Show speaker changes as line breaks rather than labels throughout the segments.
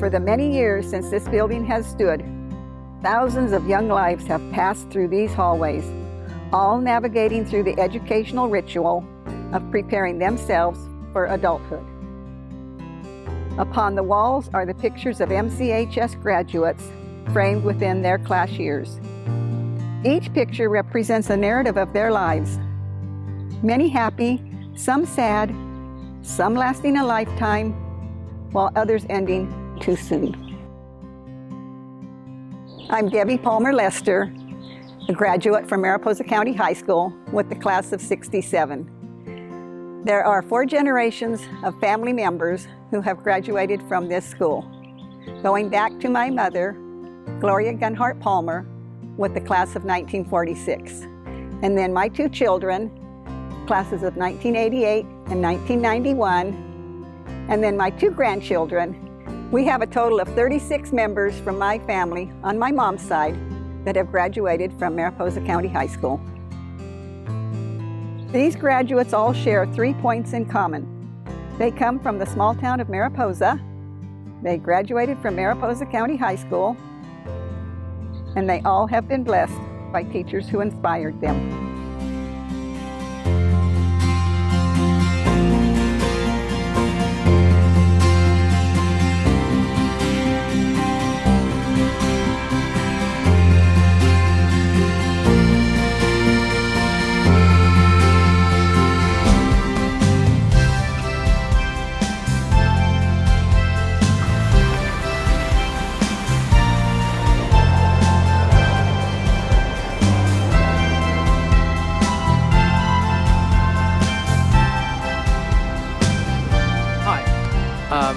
For the many years since this building has stood, thousands of young lives have passed through these hallways, all navigating through the educational ritual of preparing themselves for adulthood. Upon the walls are the pictures of MCHS graduates framed within their class years. Each picture represents a narrative of their lives, many happy, some sad, some lasting a lifetime, while others ending too soon. I'm Debbie Palmer Lester, a graduate from Mariposa County High School with the class of '67. There are 4 generations of family members who have graduated from this school, going back to my mother, Gloria Gunhart Palmer, with the class of 1946. And then my 2 children, classes of 1988 and 1991, and then my 2 grandchildren. We have a total of 36 members from my family on my mom's side that have graduated from Mariposa County High School. These graduates all share 3 points in common. They come from the small town of Mariposa, they graduated from Mariposa County High School, and they all have been blessed by teachers who inspired them.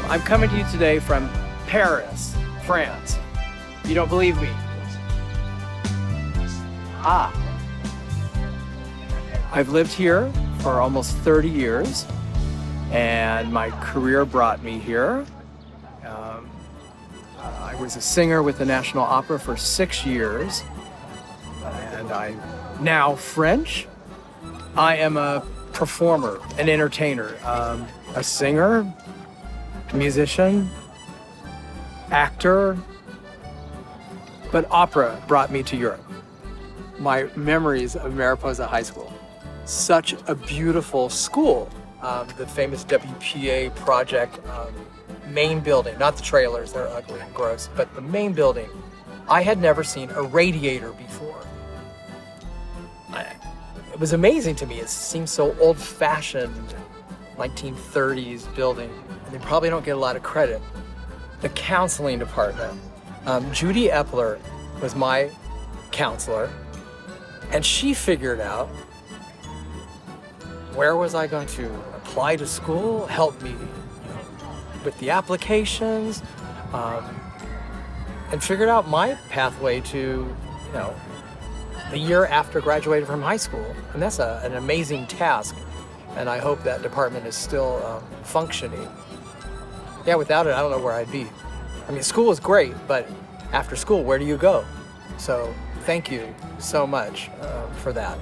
I'm coming to you today from Paris, France. You don't believe me? I've lived here for almost 30 years, and my career brought me here. I was a singer with the National Opera for 6 years, and I'm now French. I am a performer, an entertainer, a singer, musician, actor, but opera brought me to Europe. My memories of Mariposa High School, such a beautiful school. The famous WPA project, main building, not the trailers, they're ugly and gross, but the main building. I had never seen a radiator before. It was amazing to me. It seemed so old-fashioned, 1930s building. They probably don't get a lot of credit. The counseling department. Judy Epler was my counselor, and she figured out where was I going to apply to school, help me with the applications, and figured out my pathway to, the year after graduating from high school. And that's an amazing task, and I hope that department is still functioning. Yeah, without it, I don't know where I'd be. I mean, school is great, but after school, where do you go? So thank you so much for that.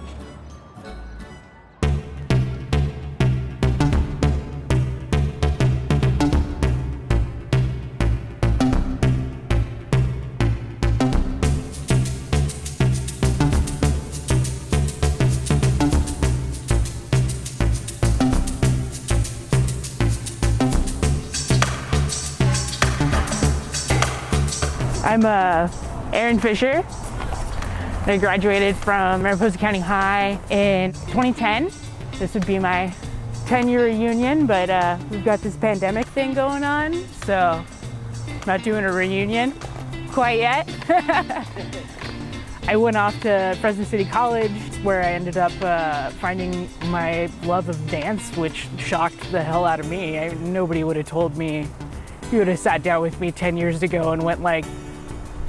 I'm Erin Fisher. I graduated from Mariposa County High in 2010. This would be my 10-year reunion, but we've got this pandemic thing going on, so not doing a reunion quite yet. I went off to Fresno City College, where I ended up finding my love of dance, which shocked the hell out of me. Nobody would have told me. You would have sat down with me 10 years ago and went like,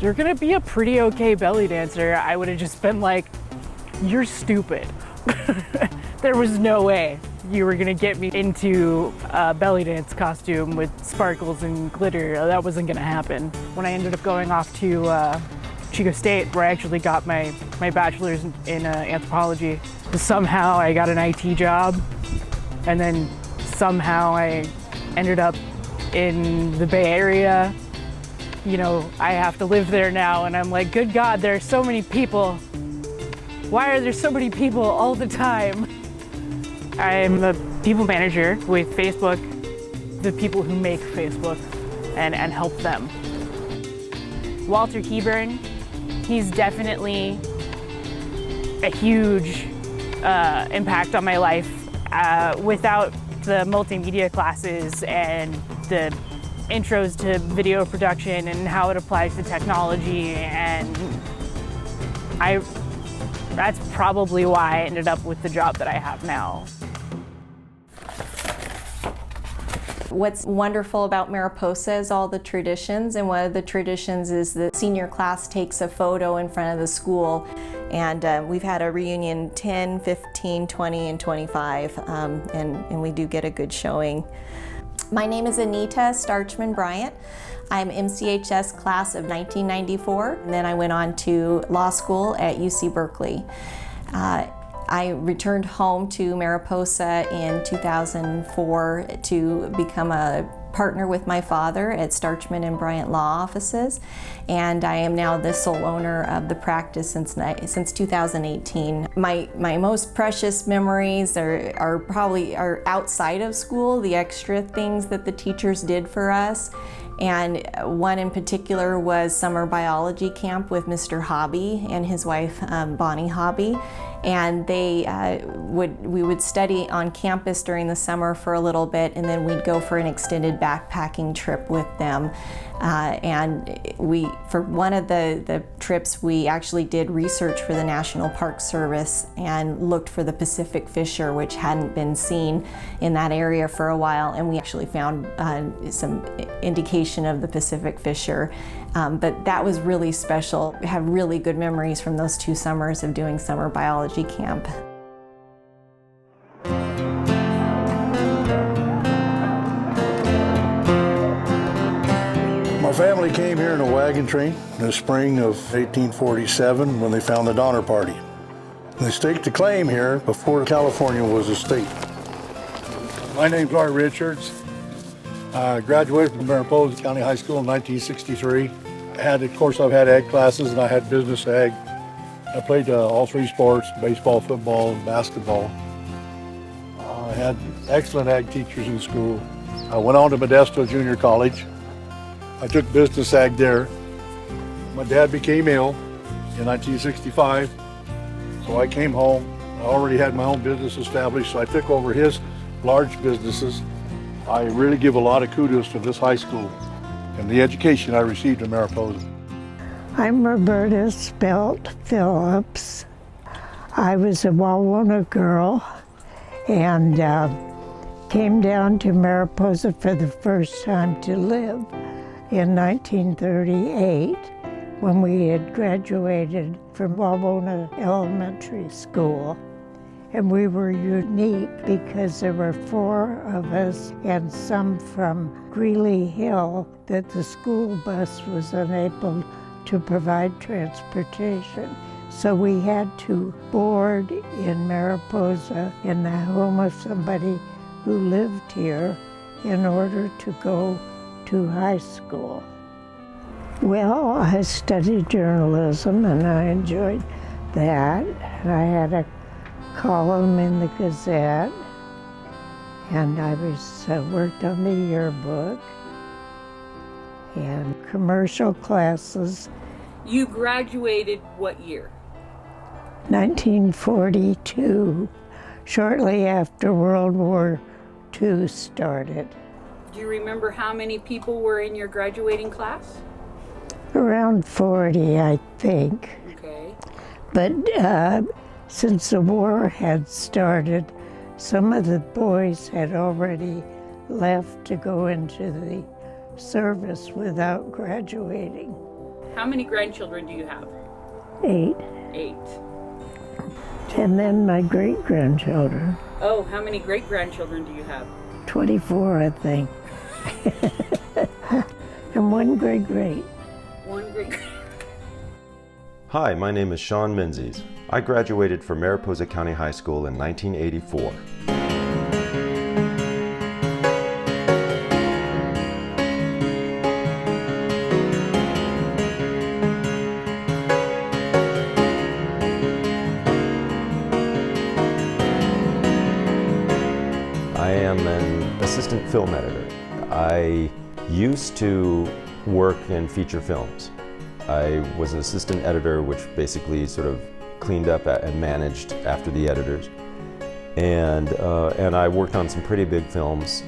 "You're gonna be a pretty okay belly dancer." I would have just been like, "You're stupid." There was no way you were gonna get me into a belly dance costume with sparkles and glitter. That wasn't gonna happen. When I ended up going off to Chico State, where I actually got my bachelor's in anthropology, somehow I got an IT job, and then somehow I ended up in the Bay Area you know, I have to live there now, and I'm like, good God, there are so many people. Why are there so many people all the time? I'm a people manager with Facebook, the people who make Facebook and help them. Walter Keyburn, he's definitely a huge impact on my life. Without the multimedia classes and the intros to video production and how it applies to technology, and that's probably why I ended up with the job that I have now.
What's wonderful about Mariposa is all the traditions, and one of the traditions is the senior class takes a photo in front of the school, and we've had a reunion 10, 15, 20, and 25, and we do get a good showing. My name is Anita Starchman Bryant. I'm MCHS class of 1994, and then I went on to law school at UC Berkeley. I returned home to Mariposa in 2004 to become a partner with my father at Starchman and Bryant Law Offices, and I am now the sole owner of the practice since 2018. My most precious memories are probably outside of school, the extra things that the teachers did for us. And one in particular was summer biology camp with Mr. Hobby and his wife Bonnie Hobby. And we would study on campus during the summer for a little bit, and then we'd go for an extended backpacking trip with them. And for one of the trips, we actually did research for the National Park Service and looked for the Pacific Fisher, which hadn't been seen in that area for a while, and we actually found some indication of the Pacific Fisher. But that was really special. I have really good memories from those 2 summers of doing summer biology camp.
My family came here in a wagon train in the spring of 1847 when they found the Donner Party. And they staked a claim here before California was a state. My name's Art Richards. I graduated from Mariposa County High School in 1963. Of course, I've had ag classes and I had business ag. I played all 3 sports, baseball, football, and basketball. I had excellent ag teachers in school. I went on to Modesto Junior College. I took business ag there. My dad became ill in 1965, so I came home. I already had my own business established, so I took over his large businesses. I really give a lot of kudos to this high school and the education I received in Mariposa.
I'm Roberta Spelt Phillips. I was a Wawona girl and came down to Mariposa for the first time to live in 1938 when we had graduated from Wawona Elementary School. And we were unique because there were 4 of us and some from Greeley Hill that the school bus was unable to provide transportation. So we had to board in Mariposa in the home of somebody who lived here in order to go to high school. Well, I studied journalism and I enjoyed that. And I had a column in the Gazette, and I worked on the yearbook and commercial classes.
You graduated what year?
1942, shortly after World War II started.
Do you remember how many people were in your graduating class?
Around 40, I think.
Okay.
But since the war had started, some of the boys had already left to go into the service without graduating.
How many grandchildren do you have?
8.
8.
And then my great-grandchildren.
Oh, how many great-grandchildren do you have?
24, I think. And 1 great-great.
1 great.
Hi, my name is Sean Menzies. I graduated from Mariposa County High School in 1984. am an assistant film editor. I used to work in feature films. I was an assistant editor, which basically sort of cleaned up and managed after the editors. And I worked on some pretty big films,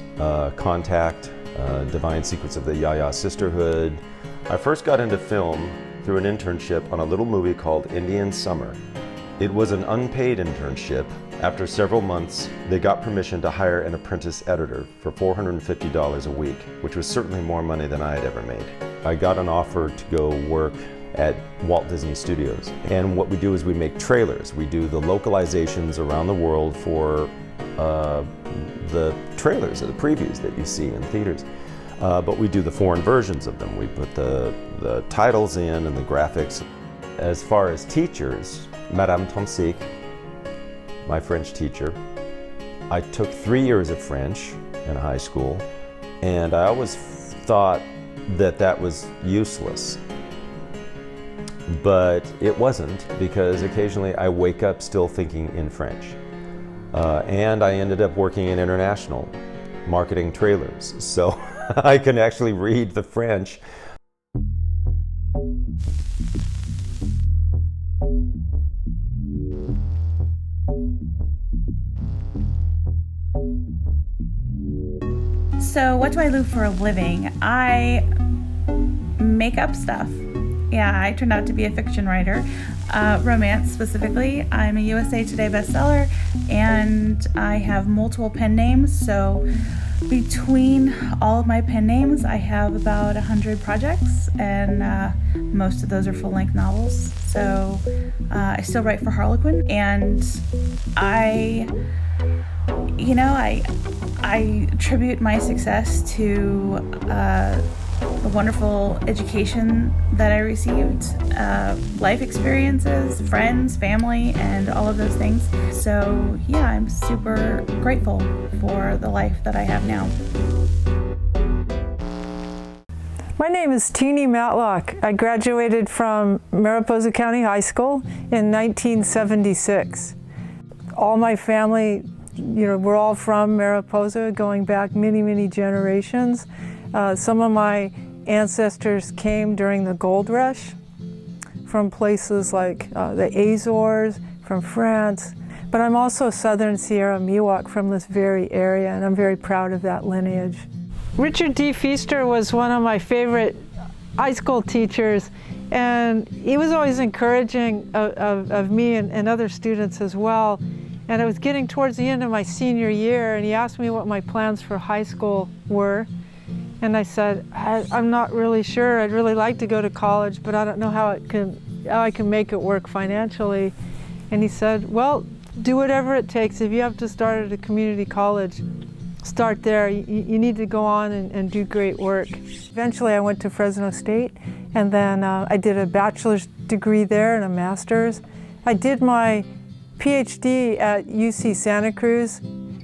Contact, Divine Secrets of the Yaya Sisterhood. I first got into film through an internship on a little movie called Indian Summer. It was an unpaid internship. After several months, they got permission to hire an apprentice editor for $450 a week, which was certainly more money than I had ever made. I got an offer to go work at Walt Disney Studios. And what we do is we make trailers. We do the localizations around the world for the trailers or the previews that you see in theaters. But we do the foreign versions of them. We put the titles in and the graphics. As far as teachers, Beth Tomsick, my French teacher, I took 3 years of French in high school, and I always thought that that was useless. But it wasn't, because occasionally I wake up still thinking in French. And I ended up working in international marketing trailers, so I can actually read the French.
So what do I do for a living? I make up stuff. Yeah, I turned out to be a fiction writer, romance specifically. I'm a USA Today bestseller, and I have multiple pen names. So between all of my pen names, I have about 100 projects, and most of those are full-length novels. So I still write for Harlequin, and I attribute my success to the wonderful education that I received, life experiences, friends, family, and all of those things. So yeah, I'm super grateful for the life that I have now.
My name is Teenie Matlock. I graduated from Mariposa County High School in 1976. All my family, we're all from Mariposa, going back many, many generations. Some of my ancestors came during the gold rush from places like the Azores, from France. But I'm also Southern Sierra Miwok from this very area, and I'm very proud of that lineage. Richard D. Fiester was one of my favorite high school teachers, and he was always encouraging of me and other students as well. And I was getting towards the end of my senior year, and he asked me what my plans for high school were. And I said, I'm not really sure. I'd really like to go to college, but I don't know how I can make it work financially. And he said, well, do whatever it takes. If you have to start at a community college, start there. You need to go on and do great work. Eventually I went to Fresno State, and then I did a bachelor's degree there and a master's. I did my PhD at UC Santa Cruz,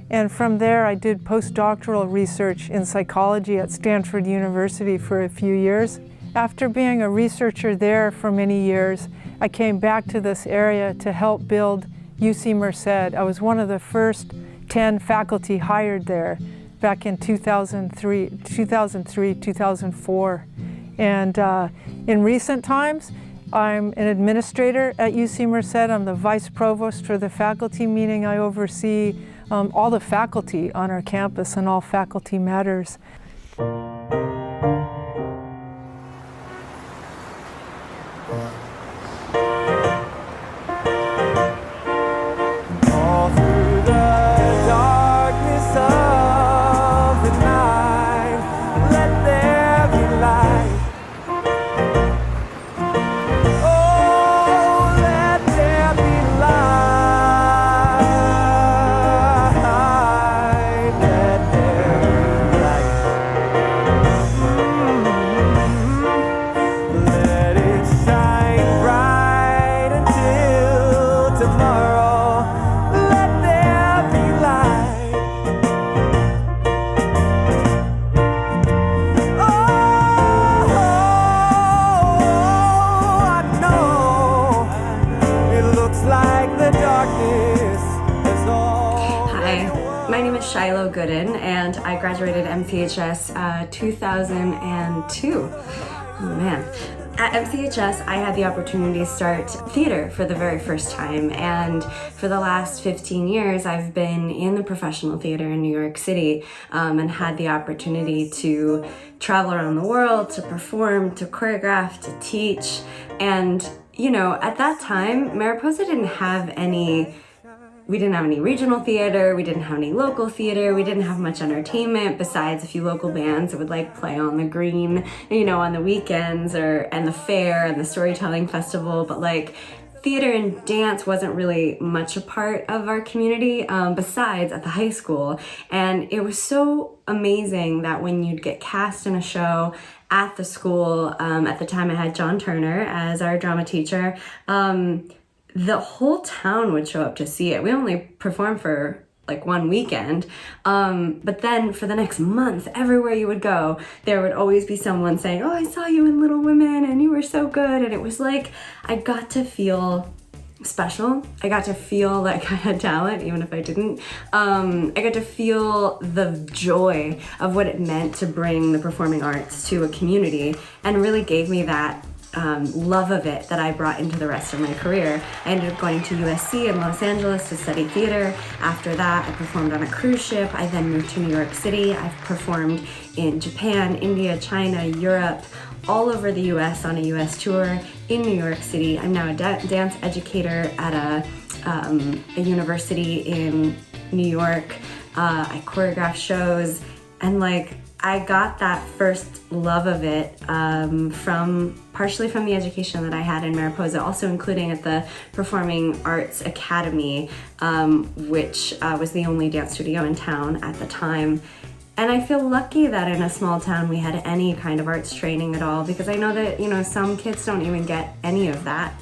and from there I did postdoctoral research in psychology at Stanford University for a few years. After being a researcher there for many years, I came back to this area to help build UC Merced. I was one of the first 10 faculty hired there back in 2003, 2004. And in recent times, I'm an administrator at UC Merced. I'm the vice provost for the faculty, meaning I oversee all the faculty on our campus and all faculty matters.
My name is Shiloh Gooden, and I graduated MCHS 2002. Oh man. At MCHS, I had the opportunity to start theater for the very first time, and for the last 15 years, I've been in the professional theater in New York City, and had the opportunity to travel around the world, to perform, to choreograph, to teach. And, you know, at that time, Mariposa didn't have any regional theater, we didn't have any local theater, we didn't have much entertainment besides a few local bands that would like play on the green, you know, on the weekends, and the fair and the storytelling festival. But like, theater and dance wasn't really much a part of our community, besides at the high school. And it was so amazing that when you'd get cast in a show at the school, at the time I had Jon Turner as our drama teacher, the whole town would show up to see it. We only performed for like one weekend, but then for the next month, everywhere you would go, there would always be someone saying, "Oh, I saw you in Little Women and you were so good." And it was like, I got to feel special. I got to feel like I had talent, even if I didn't. I got to feel the joy of what it meant to bring the performing arts to a community, and really gave me that love of it that I brought into the rest of my career. I ended up going to USC in Los Angeles to study theater. After that, I performed on a cruise ship. I then moved to New York City. I've performed in Japan, India, China, Europe, all over the US on a US tour, in New York City. I'm now a dance educator at a university in New York. I choreograph shows, and like, I got that first love of it partially from the education that I had in Mariposa, also including at the Performing Arts Academy, which was the only dance studio in town at the time. And I feel lucky that in a small town we had any kind of arts training at all, because I know that, you know, some kids don't even get any of that.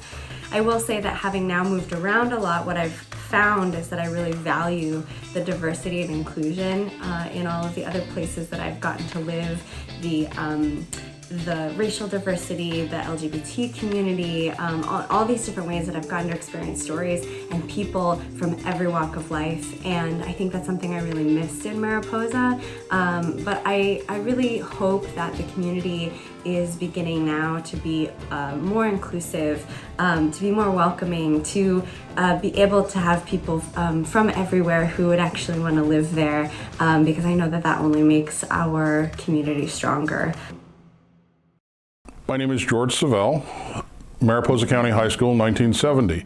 I will say that having now moved around a lot, what I've found is that I really value the diversity and inclusion in all of the other places that I've gotten to live, the racial diversity, the LGBT community, all these different ways that I've gotten to experience stories and people from every walk of life. And I think that's something I really missed in Mariposa. But I really hope that the community is beginning now to be more inclusive, to be more welcoming, to be able to have people from everywhere who would actually want to live there, because I know that that only makes our community stronger.
My name is George Savell, Mariposa County High School, 1970.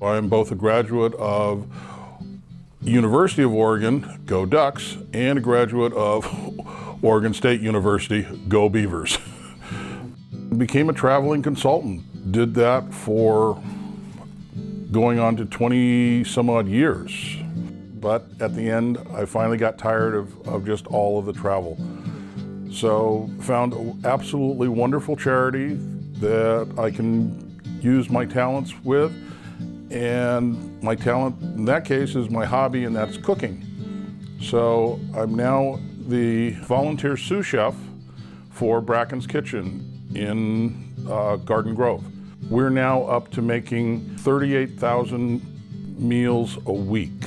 I am both a graduate of University of Oregon, go Ducks, and a graduate of Oregon State University, go Beavers. Became a traveling consultant, did that for going on to 20 some odd years. But at the end, I finally got tired of just all of the travel. So found an absolutely wonderful charity that I can use my talents with, and my talent in that case is my hobby, and that's cooking. So I'm now the volunteer sous chef for Bracken's Kitchen in Garden Grove. We're now up to making 38,000 meals a week.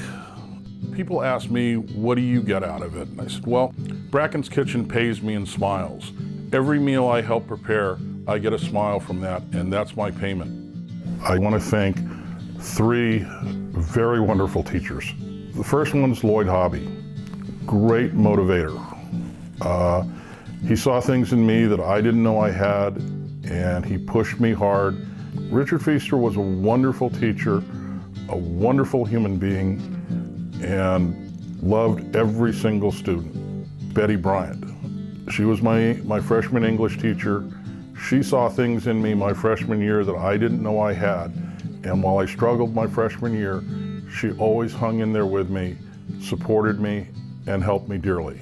People ask me, what do you get out of it? And I said, well, Bracken's Kitchen pays me in smiles. Every meal I help prepare, I get a smile from that, and that's my payment. I want to thank three very wonderful teachers. The first one's Loyd Hobby, great motivator. He saw things in me that I didn't know I had, and he pushed me hard. Richard Fiester was a wonderful teacher, a wonderful human being, and loved every single student. Betty Bryant, she was my freshman English teacher. She saw things in me my freshman year that I didn't know I had, and while I struggled my freshman year, she always hung in there with me, supported me, and helped me dearly.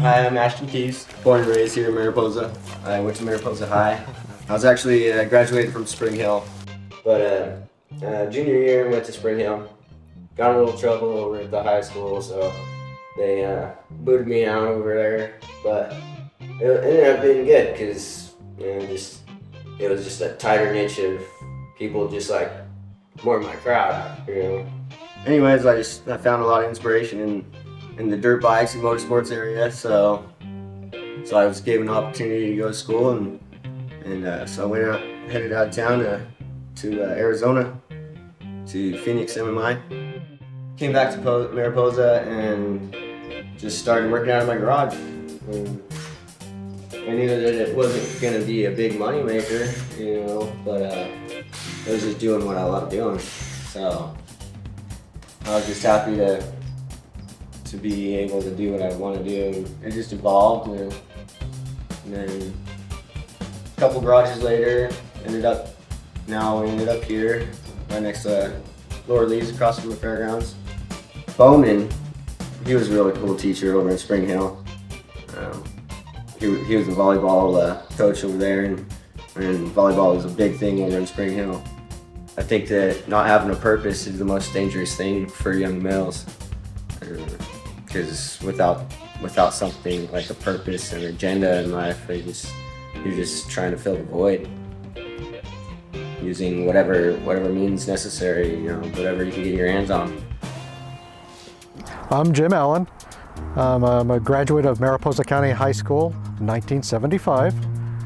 Hi, I'm Ashton Keys, born and raised here in Mariposa. I went to Mariposa High. I was actually graduated from Spring Hill, but junior year went to Spring Hill. Got in a little trouble over at the high school, so they booted me out over there, but it ended up being good because it was just a tighter niche of people, just like more my crowd, you know. Anyways, I found a lot of inspiration in the dirt bikes and motorsports area, so I was given an opportunity to go to school, and so I headed out of town to Arizona, to Phoenix MMI. Came back to Mariposa and just started working out of my garage. And I knew that it wasn't going to be a big money maker, you know, but I was just doing what I love doing. So I was just happy to be able to do what I want to do. It just evolved, and then a couple garages later, we ended up here, right next to Laura Lee's, across from the fairgrounds. Bowman, he was a really cool teacher over in Spring Hill. He was the volleyball coach over there, and volleyball was a big thing over in Spring Hill. I think that not having a purpose is the most dangerous thing for young males, because without something like a purpose and agenda in life, you're just trying to fill the void, using whatever means necessary, you know, whatever you can get your hands on.
I'm Jim Allen. I'm a graduate of Mariposa County High School in 1975.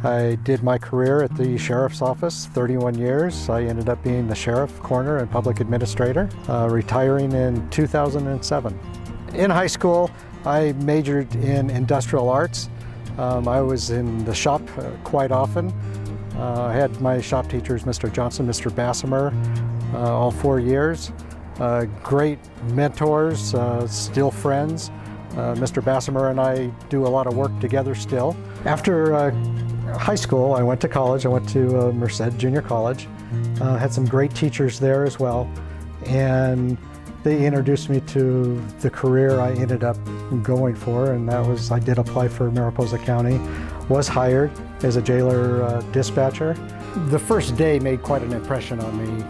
I did my career at the Sheriff's Office, 31 years. I ended up being the Sheriff, Coroner, and Public Administrator, retiring in 2007. In high school, I majored in industrial arts. I was in the shop quite often. I had my shop teachers, Mr. Johnson, Mr. Bassimer, all 4 years. Great mentors, still friends. Mr. Bassimer and I do a lot of work together still. After high school, I went to college. I went to Merced Junior College. Had some great teachers there as well. And they introduced me to the career I ended up going for, and that was, I did apply for Mariposa County, was hired as a jailer dispatcher. The first day made quite an impression on me.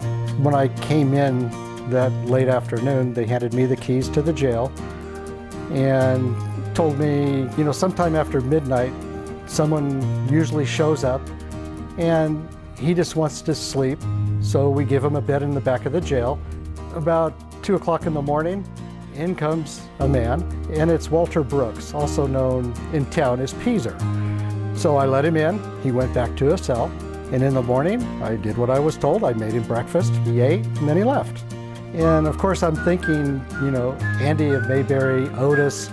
When I came in that late afternoon, they handed me the keys to the jail and told me, you know, sometime after midnight, someone usually shows up and he just wants to sleep. So we give him a bed in the back of the jail. About 2 o'clock in the morning, in comes a man, and it's Walter Brooks, also known in town as Peaser. So I let him in, he went back to his cell, and in the morning, I did what I was told. I made him breakfast, he ate, and then he left. And of course I'm thinking, you know, Andy of Mayberry, Otis.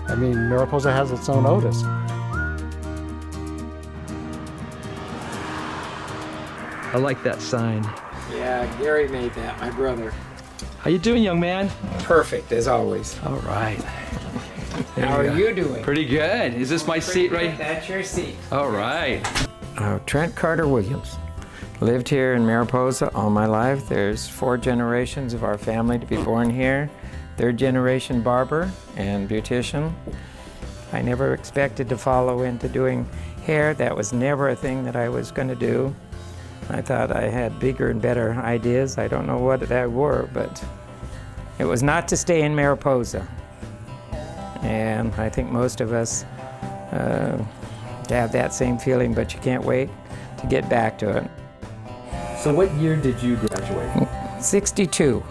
I mean, Mariposa has its own Otis.
I like that sign.
Yeah, Gary made that, my brother.
How you doing, young man?
Perfect, as always.
All right.
How are you doing?
Pretty good. Is this my seat right?
That's your seat.
All right.
Trent Carter Williams. Lived here in Mariposa all my life. There's 4 generations of our family to be born here. 3rd generation barber and beautician. I never expected to follow into doing hair. That was never a thing that I was going to do. I thought I had bigger and better ideas. I don't know what they were, but it was not to stay in Mariposa. And I think most of us have that same feeling, but you can't wait to get back to it.
So what year did you graduate?
62.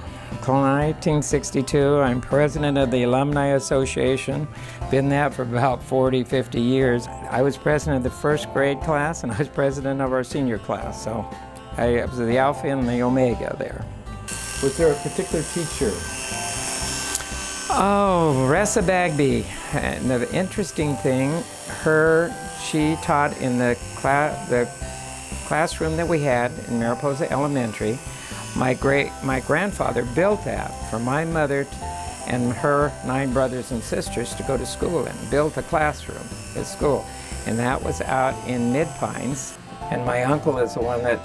1962. I'm president of the Alumni Association. Been that for about 40, 50 years. I was president of the 1st grade class, and I was president of our senior class. So I was the Alpha and the Omega there.
Was there a particular teacher?
Oh, Ressa Bagby. And the interesting thing, she taught in the classroom that we had in Mariposa Elementary. My grandfather built that for my mother and her 9 brothers and sisters to go to school in. Built a classroom at school. And that was out in Mid-Pines. And my uncle is the one that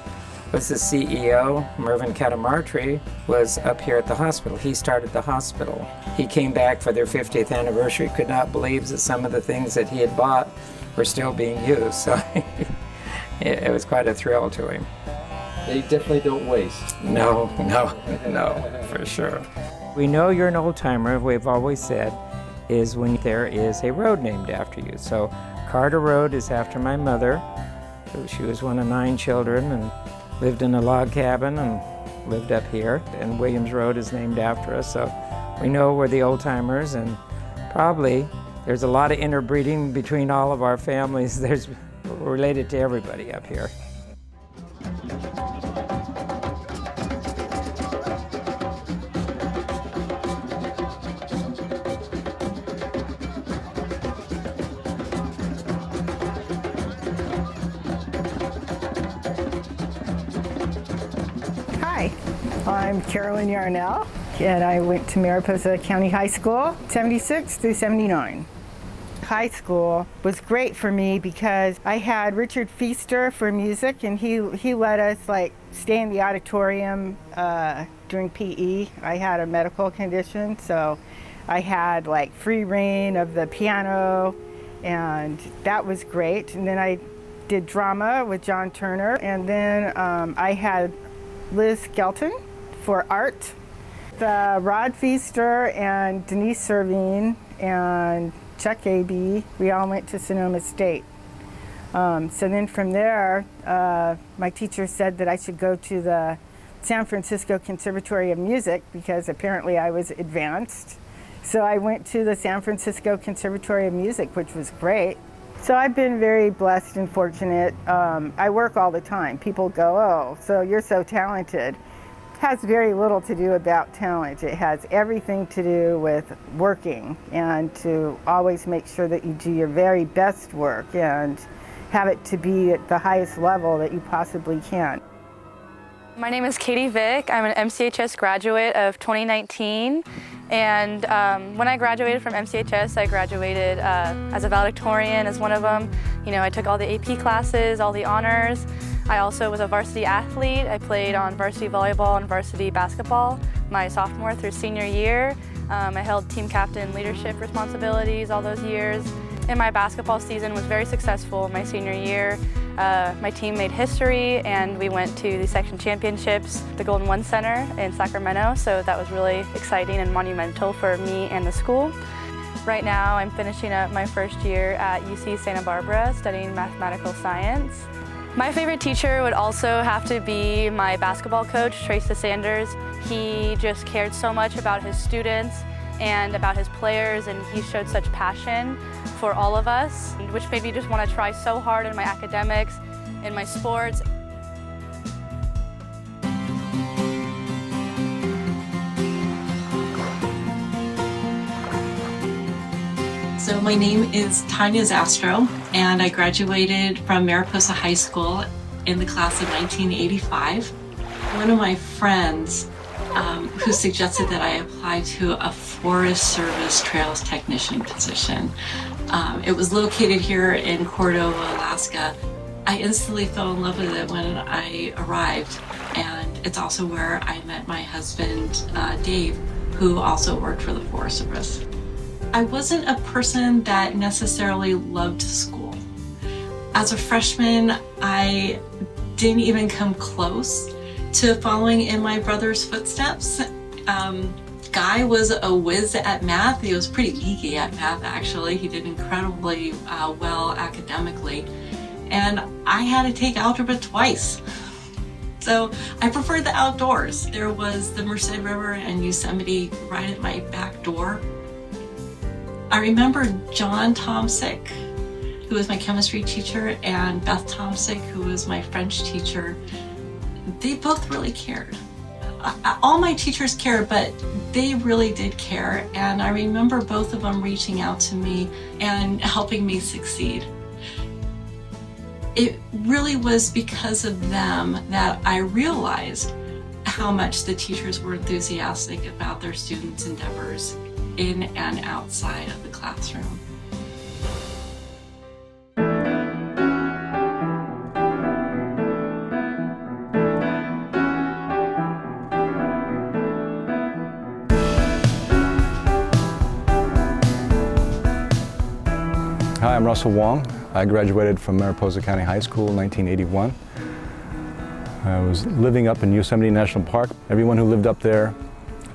was the CEO. Mervyn Catamartri was up here at the hospital. He started the hospital. He came back for their 50th anniversary, could not believe that some of the things that he had bought were still being used. So it was quite a thrill to him.
They definitely don't waste.
No, for sure. We know you're an old timer, we've always said, is when there is a road named after you. So Carter Road is after my mother. She was one of 9 children and lived in a log cabin and lived up here. And Williams Road is named after us, so we know we're the old timers, and probably there's a lot of interbreeding between all of our families. We're related to everybody up here.
Hi, I'm Carolyn Yarnell, and I went to Mariposa County High School, 76 through 79. High school was great for me because I had Richard Fiester for music, and he let us stay in the auditorium during PE. I had a medical condition, so I had free reign of the piano, and that was great. And then I did drama with Jon Turner, and then I had Liz Skelton for art. Rod Fiester and Denise Servine and Chuck A.B., we all went to Sonoma State. So then from there, my teacher said that I should go to the San Francisco Conservatory of Music because apparently I was advanced. So I went to the San Francisco Conservatory of Music, which was great. So I've been very blessed and fortunate. I work all the time. People go, oh, so you're so talented. It has very little to do about talent. It has everything to do with working and to always make sure that you do your very best work and have it to be at the highest level that you possibly can.
My name is Katie Vick. I'm an MCHS graduate of 2019. And when I graduated from MCHS, I graduated as a valedictorian as one of them. You know, I took all the AP classes, all the honors. I also was a varsity athlete. I played on varsity volleyball and varsity basketball my sophomore through senior year. I held team captain leadership responsibilities all those years. And my basketball season was very successful my senior year. My team made history and we went to the section championships, the Golden One Center in Sacramento, so that was really exciting and monumental for me and the school. Right now I'm finishing up my first year at UC Santa Barbara studying mathematical science. My favorite teacher would also have to be my basketball coach, DeSandres. He just cared so much about his students and about his players, and he showed such passion for all of us, which made me just want to try so hard in my academics, in my sports.
So my name is Tanya Zastro, and I graduated from Mariposa High School in the class of 1985. One of my friends who suggested that I apply to a Forest Service Trails Technician position. It was located here in Cordova, Alaska. I instantly fell in love with it when I arrived, and it's also where I met my husband, Dave, who also worked for the Forest Service. I wasn't a person that necessarily loved school. As a freshman, I didn't even come close to following in my brother's footsteps. Guy was a whiz at math. He was pretty geeky at math, actually. He did incredibly well academically. And I had to take algebra twice. So I preferred the outdoors. There was the Merced River and Yosemite right at my back door. I remember Jon Turner, who was my chemistry teacher, and Beth Tomsick, who was my French teacher. They both really cared. All my teachers cared, but they really did care, and I remember both of them reaching out to me and helping me succeed. It really was because of them that I realized how much the teachers were enthusiastic about their students' endeavors in and outside of the classroom.
Hi, I'm Russell Wong. I graduated from Mariposa County High School in 1981. I was living up in Yosemite National Park. Everyone who lived up there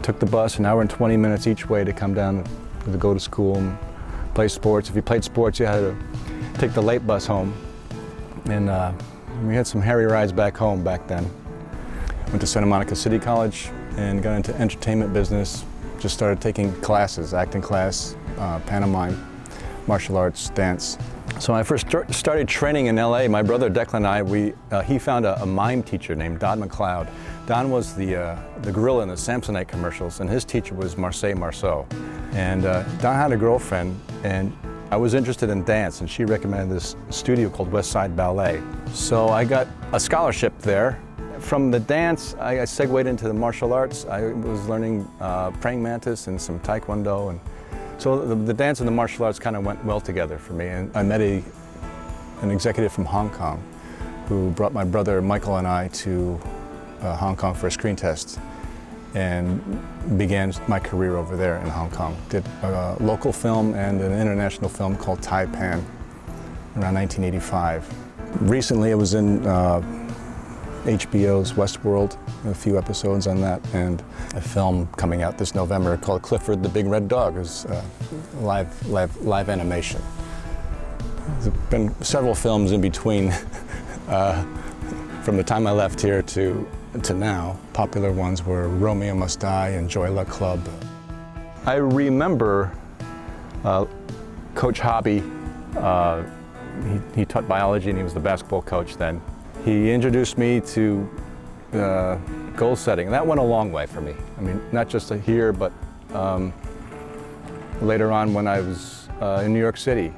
took the bus an hour and 20 minutes each way to come down to go to school and play sports. If you played sports, you had to take the late bus home. And we had some hairy rides back home back then. Went to Santa Monica City College and got into entertainment business. Just started taking classes, acting class, pantomime, martial arts, dance. So when I first started training in LA, my brother Declan and I, he found a mime teacher named Don McLeod. Don was the gorilla in the Samsonite commercials, and his teacher was Marseille Marceau. And Don had a girlfriend, and I was interested in dance, and she recommended this studio called West Side Ballet. So I got a scholarship there. From the dance, I segued into the martial arts. I was learning praying mantis and some taekwondo, and so the dance and the martial arts kind of went well together for me. And I met an executive from Hong Kong who brought my brother Michael and I to Hong Kong for a screen test and began my career over there in Hong Kong. Did a local film and an international film called Taipan around 1985. Recently I was in HBO's Westworld, a few episodes on that, and a film coming out this November called Clifford the Big Red Dog. It's live animation. There's been several films in between from the time I left here to now. Popular ones were Romeo Must Die and Joy Luck Club. I remember Coach Hobby. He taught biology and he was the basketball coach then. He introduced me to goal setting, and that went a long way for me. I mean, not just here, but later on when I was in New York City.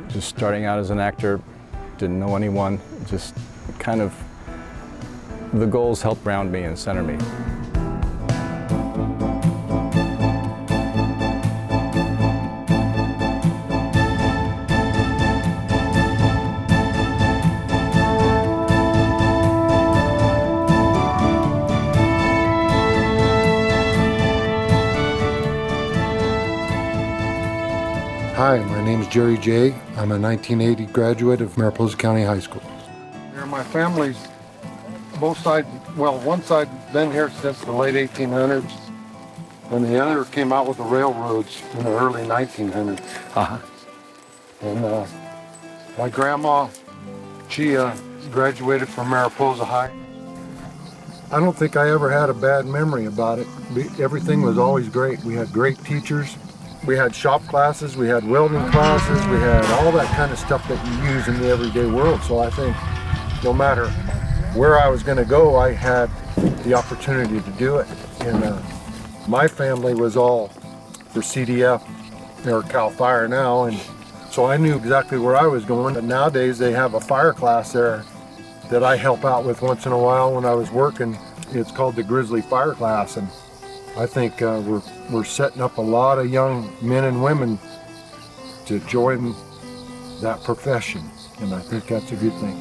Just starting out as an actor, didn't know anyone, just kind of, the goals helped ground me and center me.
Hi, my name is Jerry J. I'm a 1980 graduate of Mariposa County High School. Here, my family's both sides, well, one side been here since the late 1800s, and the other came out with the railroads in the early 1900s. And my grandma, she graduated from Mariposa High. I don't think I ever had a bad memory about it. Everything was always great. We had great teachers. We had shop classes, we had welding classes, we had all that kind of stuff that you use in the everyday world. So I think no matter where I was going to go, I had the opportunity to do it. And my family was all for CDF or Cal Fire now, and so I knew exactly where I was going. But nowadays they have a fire class there that I help out with once in a while when I was working. It's called the Grizzly Fire Class, and I think we're setting up a lot of young men and women to join that profession, and I think that's a good thing.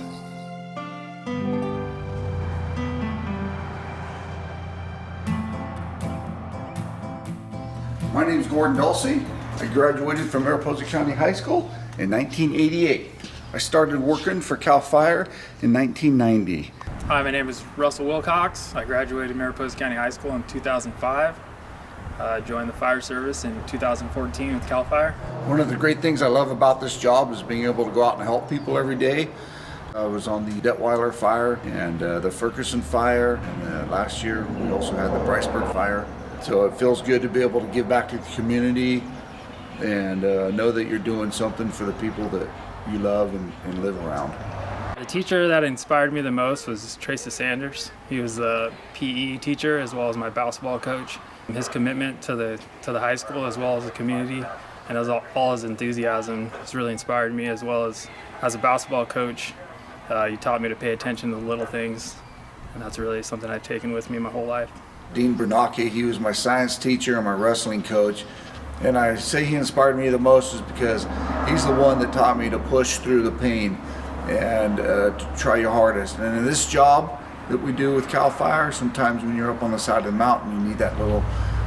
My name is Gordon Dulcie. I graduated from Mariposa County High School in 1988. I started working for Cal Fire in 1990.
Hi, my name is Russell Wilcox. I graduated Mariposa County High School in 2005. Joined the fire service in 2014 with Cal Fire.
One of the great things I love about this job is being able to go out and help people every day. I was on the Detweiler fire and the Ferguson fire, and last year we also had the Briceburg fire. So it feels good to be able to give back to the community and know that you're doing something for the people that you love and live around.
The teacher that inspired me the most was Tracy DeSandres. He was the PE teacher as well as my basketball coach. His commitment to the high school as well as the community, and all his enthusiasm has really inspired me, as well as a basketball coach. He taught me to pay attention to the little things, and that's really something I've taken with me my whole life.
Dean Bernacchi, he was my science teacher and my wrestling coach. And I say he inspired me the most is because he's the one that taught me to push through the pain and to try your hardest. And in this job that we do with Cal Fire, sometimes when you're up on the side of the mountain, you need that little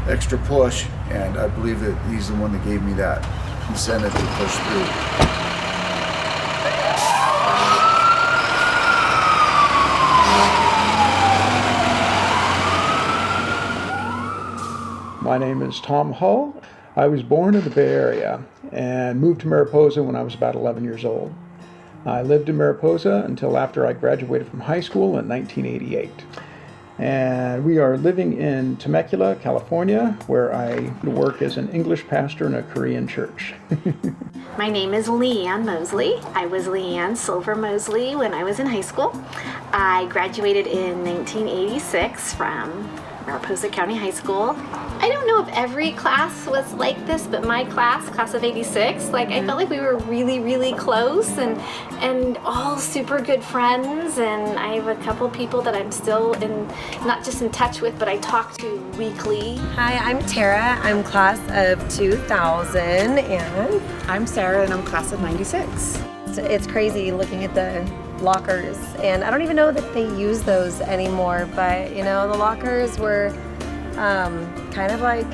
extra push. And I believe that he's the one that gave me that incentive to push through.
My name is Tom Hull. I was born in the Bay Area and moved to Mariposa when I was about 11 years old. I lived in Mariposa until after I graduated from high school in 1988. And we are living in Temecula, California, where I work as an English pastor in a Korean church.
My name is Leanne Mosley. I was Leanne Silver Mosley when I was in high school. I graduated in 1986 from Mariposa County High School. I don't know if every class was like this, but my class of 86, I felt like we were really, really close and all super good friends. And I have a couple people that I'm still not just in touch with, but I talk to weekly.
Hi, I'm Tara. I'm class of 2000, and
I'm Sarah, and I'm class of 96.
It's crazy looking at the lockers, and I don't even know that they use those anymore, but the lockers were kind of like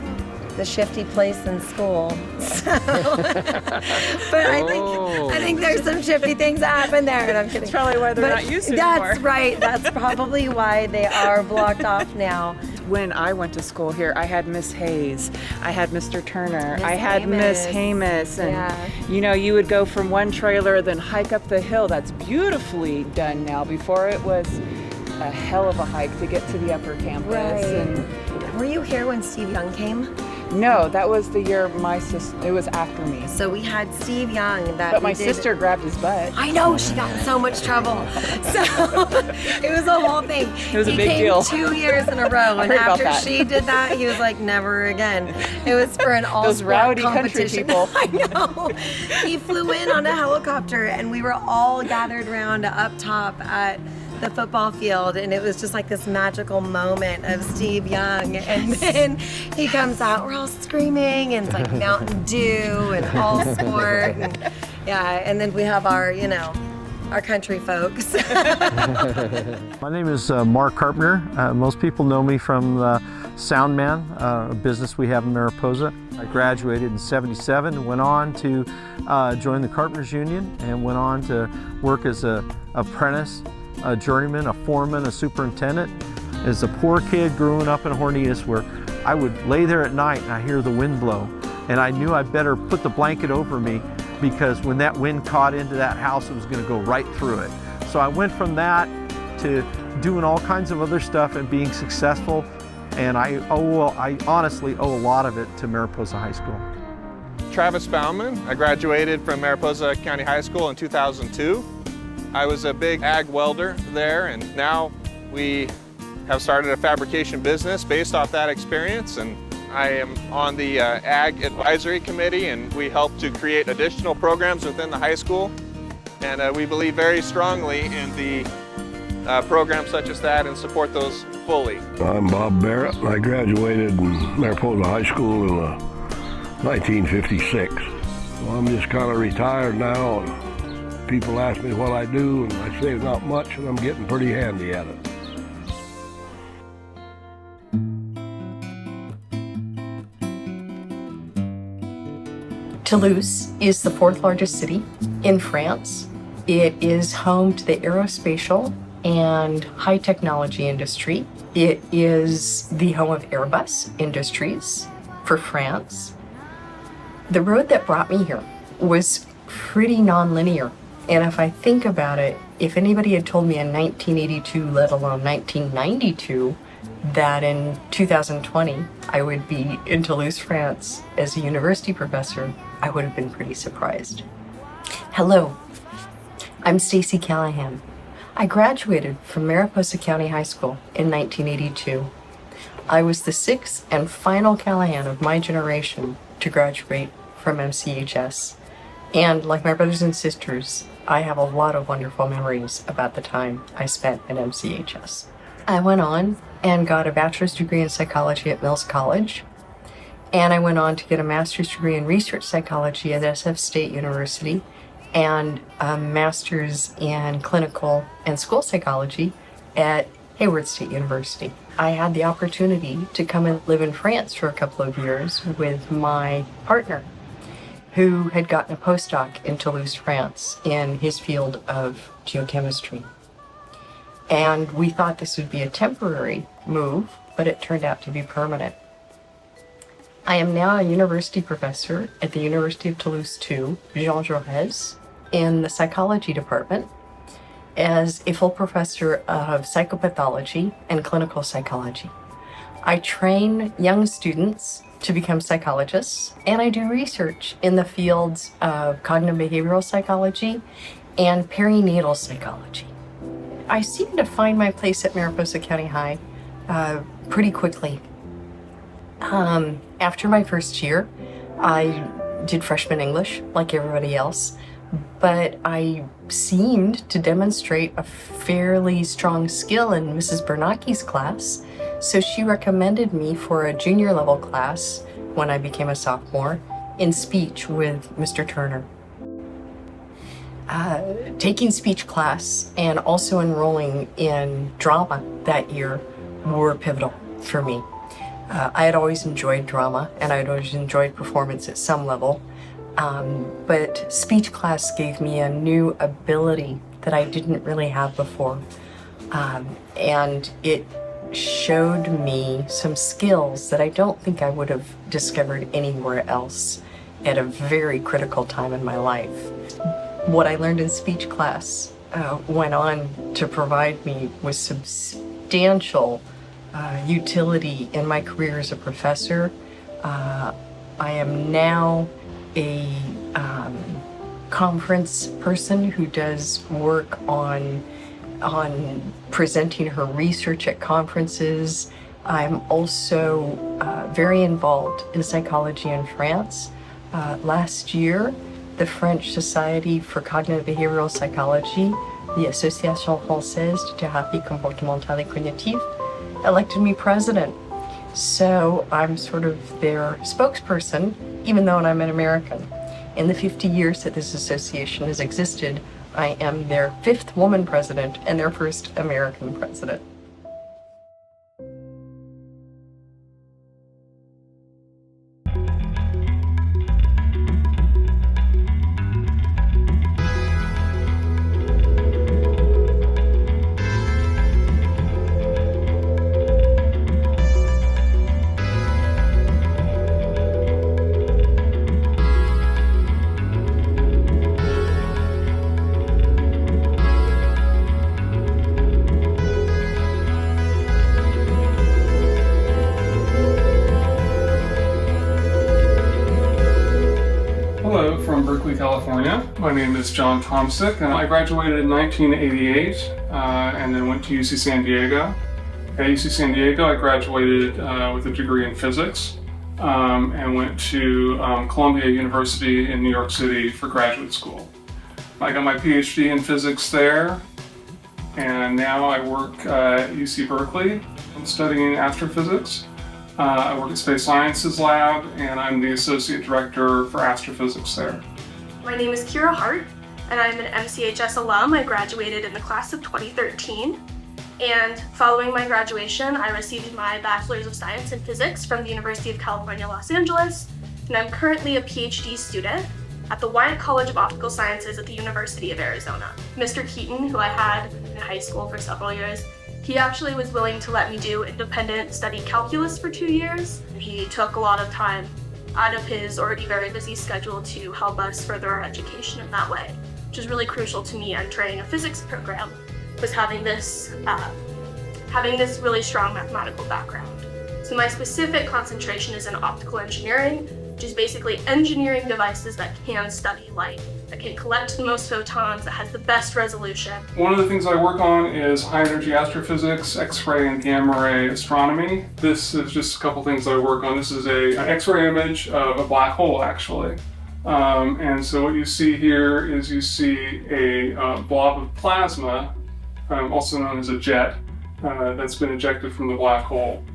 the shifty place in school. So, but I think there's some shifty things that happen there, and I'm kidding.
That's probably why they're not used anymore.
That's right. That's probably why they are blocked off now.
When I went to school here, I had Miss Hays, I had Mr. Turner, I had Miss Hamus, and you would go from one trailer, then hike up the hill. That's beautifully done now. Before it was a hell of a hike to get to the upper campus.
Right.
And
were you here when Steve Young came?
No, that was the year my sister, it was after me.
So we had Steve Young.
But my sister grabbed his butt.
I know, she got in so much trouble. So it was a whole thing.
It was a big deal.
He came 2 years in a row, and after she did that, he was like, never again. It was for an all-sport competition.
Country people.
I know. He flew in on a helicopter, and we were all gathered around up top at the football field, and it was just like this magical moment of Steve Young, and then he comes out, we're all screaming, and it's like Mountain Dew and all sport, and then we have our country folks.
My name is Mark Carpenter. Most people know me from Soundman, a business we have in Mariposa. I graduated in '77 and went on to join the Carpenters Union and went on to work as an apprentice, a journeyman, a foreman, a superintendent. As a poor kid growing up in Hornitas, where I would lay there at night and I hear the wind blow, and I knew I better put the blanket over me, because when that wind caught into that house, it was going to go right through it. So I went from that to doing all kinds of other stuff and being successful, and I honestly owe a lot of it to Mariposa High School.
Travis Bauman. I graduated from Mariposa County High School in 2002. I was a big ag welder there, and now we have started a fabrication business based off that experience, and I am on the Ag Advisory Committee, and we help to create additional programs within the high school, and we believe very strongly in the programs such as that and support those fully.
I'm Bob Barrett. I graduated in Mariposa High School in 1956. Well, I'm just kind of retired now. People ask me what I do, and I say not much, and I'm getting pretty handy at it.
Toulouse is the 4th largest city in France. It is home to the aerospatial and high technology industry. It is the home of Airbus Industries for France. The road that brought me here was pretty non-linear. And if I think about it, if anybody had told me in 1982, let alone 1992, that in 2020 I would be in Toulouse, France as a university professor, I would have been pretty surprised. Hello, I'm Stacy Callahan. I graduated from Mariposa County High School in 1982. I was the 6th and final Callahan of my generation to graduate from MCHS. And like my brothers and sisters, I have a lot of wonderful memories about the time I spent at MCHS. I went on and got a bachelor's degree in psychology at Mills College. And I went on to get a master's degree in research psychology at SF State University and a master's in clinical and school psychology at Hayward State University. I had the opportunity to come and live in France for a couple of years with my partner, who had gotten a postdoc in Toulouse, France, in his field of geochemistry. And we thought this would be a temporary move, but it turned out to be permanent. I am now a university professor at the University of Toulouse II, Jean Jaurès, in the psychology department as a full professor of psychopathology and clinical psychology. I train young students to become psychologists, and I do research in the fields of cognitive behavioral psychology and perinatal psychology. I seem to find my place at Mariposa County High pretty quickly. After my first year, I did freshman English like everybody else, but I seemed to demonstrate a fairly strong skill in Mrs. Bernanke's class, so she recommended me for a junior level class when I became a sophomore in speech with Mr. Turner. Taking speech class and also enrolling in drama that year were pivotal for me. I had always enjoyed drama and I had always enjoyed performance at some level, but speech class gave me a new ability that I didn't really have before, and it showed me some skills that I don't think I would have discovered anywhere else at a very critical time in my life. What I learned in speech class went on to provide me with substantial utility in my career as a professor. I am now a conference person who does work on presenting her research at conferences. I'm also very involved in psychology in France. Last year, the French Society for Cognitive Behavioral Psychology, the Association Française de Thérapie Comportementale et Cognitive, elected me president. So I'm sort of their spokesperson, even though I'm an American. In the 50 years that this association has existed, I am their 5th woman president and their 1st American president.
California. My name is Jon Turner, and I graduated in 1988 and then went to UC San Diego. At UC San Diego, I graduated with a degree in physics and went to Columbia University in New York City for graduate school. I got my PhD in physics there, and now I work at UC Berkeley. I'm studying astrophysics. I work at Space Sciences Lab, and I'm the Associate Director for Astrophysics there.
My name is Kira Hart, and I'm an MCHS alum. I graduated in the class of 2013. And following my graduation, I received my Bachelor's of Science in Physics from the University of California, Los Angeles. And I'm currently a PhD student at the Wyatt College of Optical Sciences at the University of Arizona. Mr. Keaton, who I had in high school for several years, he actually was willing to let me do independent study calculus for 2 years. He took a lot of time out of his already very busy schedule to help us further our education in that way, which is really crucial to me entering a physics program, was having this really strong mathematical background. So my specific concentration is in optical engineering, which is basically engineering devices that can study light, that can collect the most photons, that has the best resolution.
One of the things I work on is high energy astrophysics, X-ray and gamma ray astronomy. This is just a couple things I work on. This is an X-ray image of a black hole, actually. And so what you see here is you see a blob of plasma, also known as a jet, that's been ejected from the black hole.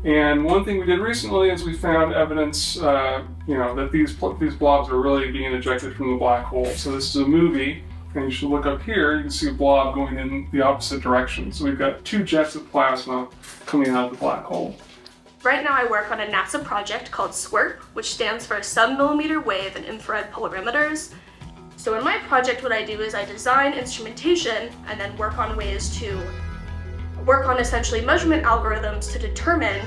And one thing we did recently is we found evidence, that these blobs are really being ejected from the black hole. So this is a movie, and you should look up here. You can see a blob going in the opposite direction. So we've got 2 jets of plasma coming out of the black hole.
Right now I work on a NASA project called SWIRP, which stands for Sub-Millimeter Wave and Infrared Polarimeters. So in my project, what I do is I design instrumentation and then work on essentially measurement algorithms to determine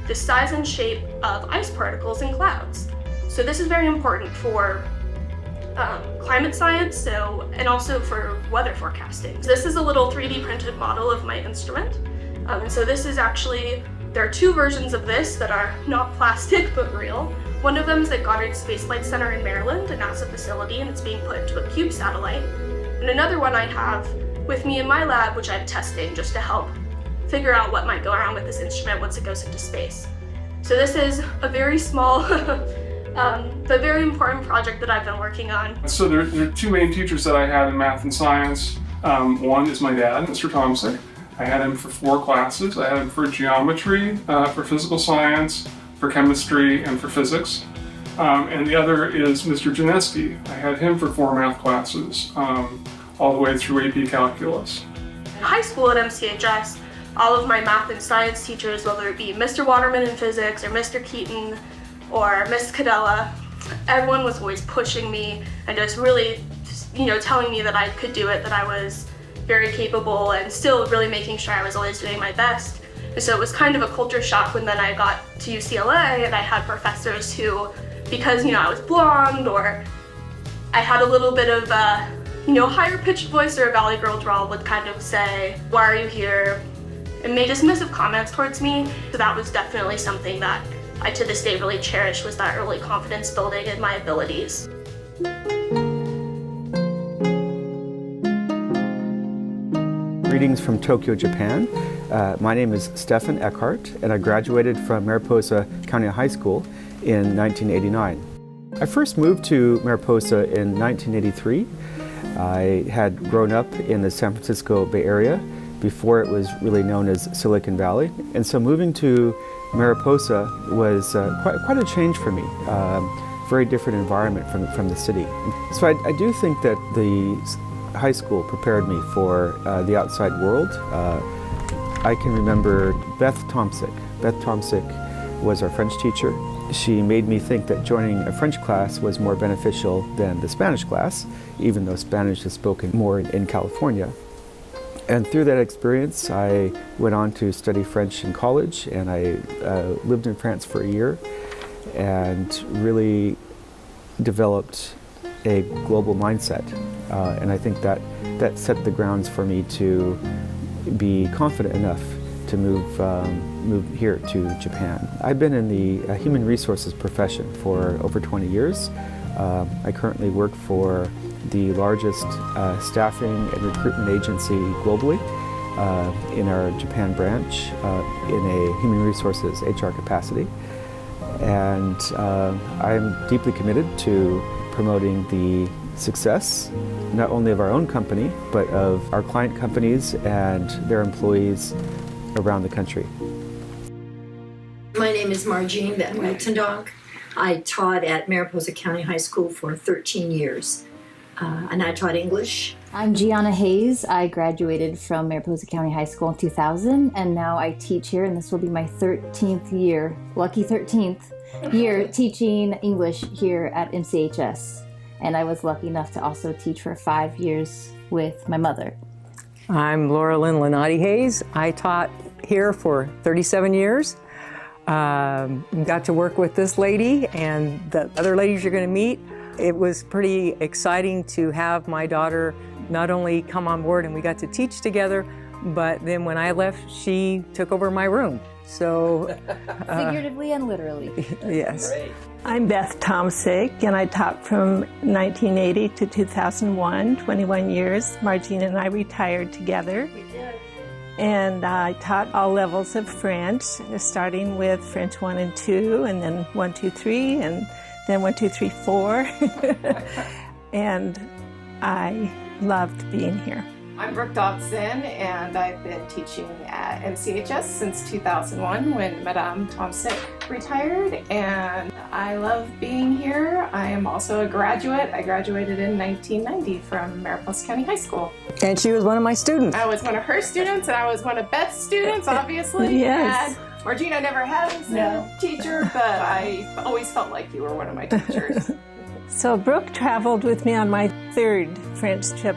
the size and shape of ice particles in clouds. So this is very important for climate science, and also for weather forecasting. This is a little 3D printed model of my instrument. And so this is actually, there are two versions of this that are not plastic but real. One of them is at Goddard Space Flight Center in Maryland, a NASA facility, and it's being put into a CUBE satellite. And another one I have with me in my lab, which I'm testing just to help figure out what might go around with this instrument once it goes into space. So this is a very small, but very important project that I've been working on.
So there are two main teachers that I had in math and science. One is my dad, Mr. Tomsick. I had him for 4 classes. I had him for geometry, for physical science, for chemistry, and for physics. And the other is Mr. Janeski. I had him for 4 math classes, all the way through AP Calculus.
In high school at MCHS, all of my math and science teachers, whether it be Mr. Waterman in physics or Mr. Keaton or Miss Cadella, everyone was always pushing me and just really, telling me that I could do it, that I was very capable, and still really making sure I was always doing my best. And so it was kind of a culture shock when then I got to UCLA and I had professors who, because I was blonde or I had a little bit of higher pitched voice or a Valley Girl drawl, would kind of say, "Why are you here?" and made dismissive comments towards me. So that was definitely something that I to this day really cherish, was that early confidence building in my abilities.
Greetings from Tokyo, Japan. My name is Stefan Eckhart, and I graduated from Mariposa County High School in 1989. I first moved to Mariposa in 1983. I had grown up in the San Francisco Bay Area before it was really known as Silicon Valley, and so moving to Mariposa was quite a change for me. Very different environment from the city. So I do think that the high school prepared me for the outside world. I can remember Beth Tomsick. Beth Tomsick was our French teacher. She made me think that joining a French class was more beneficial than the Spanish class, even though Spanish is spoken more in California. And through that experience, I went on to study French in college, and I lived in France for a year and really developed a global mindset. And I think that set the grounds for me to be confident enough to move here to Japan. I've been in the human resources profession for over 20 years. I currently work for the largest staffing and recruitment agency globally in our Japan branch in a human resources HR capacity. And I'm deeply committed to promoting the success, not only of our own company, but of our client companies and their employees around the country.
My name is Marlene VanWagtendonk. I taught at Mariposa County High School for 13 years, and I taught English.
I'm Giana Hays. I graduated from Mariposa County High School in 2000, and now I teach here, and this will be my 13th year, lucky 13th year, teaching English here at MCHS. And I was lucky enough to also teach for 5 years with my mother.
I'm Laura Lynn Hays. I taught here for 37 years. Got to work with this lady and the other ladies you're going to meet. It was pretty exciting to have my daughter not only come on board and we got to teach together, but then when I left, she took over my room. So
figuratively and literally.
Yes.
Great. I'm Beth Tomsick, and I taught from 1980 to 2001, 21 years. Margine and I retired together.
We did.
And I taught all levels of French, starting with French 1 and 2, and then 1, 2, 3, and then 1, 2, 3, 4. And I loved being here.
I'm Brooke Dobson, and I've been teaching at MCHS since 2001 when Madame Tomsick retired, and I love being here. I am also a graduate. I graduated in 1990 from Mariposa County High School.
And she was one of my students.
I was one of her students, and I was one of Beth's students, obviously.
Yes.
And Margina never had as a teacher, but I always felt like you were one of my teachers.
So Brooke traveled with me on my third French trip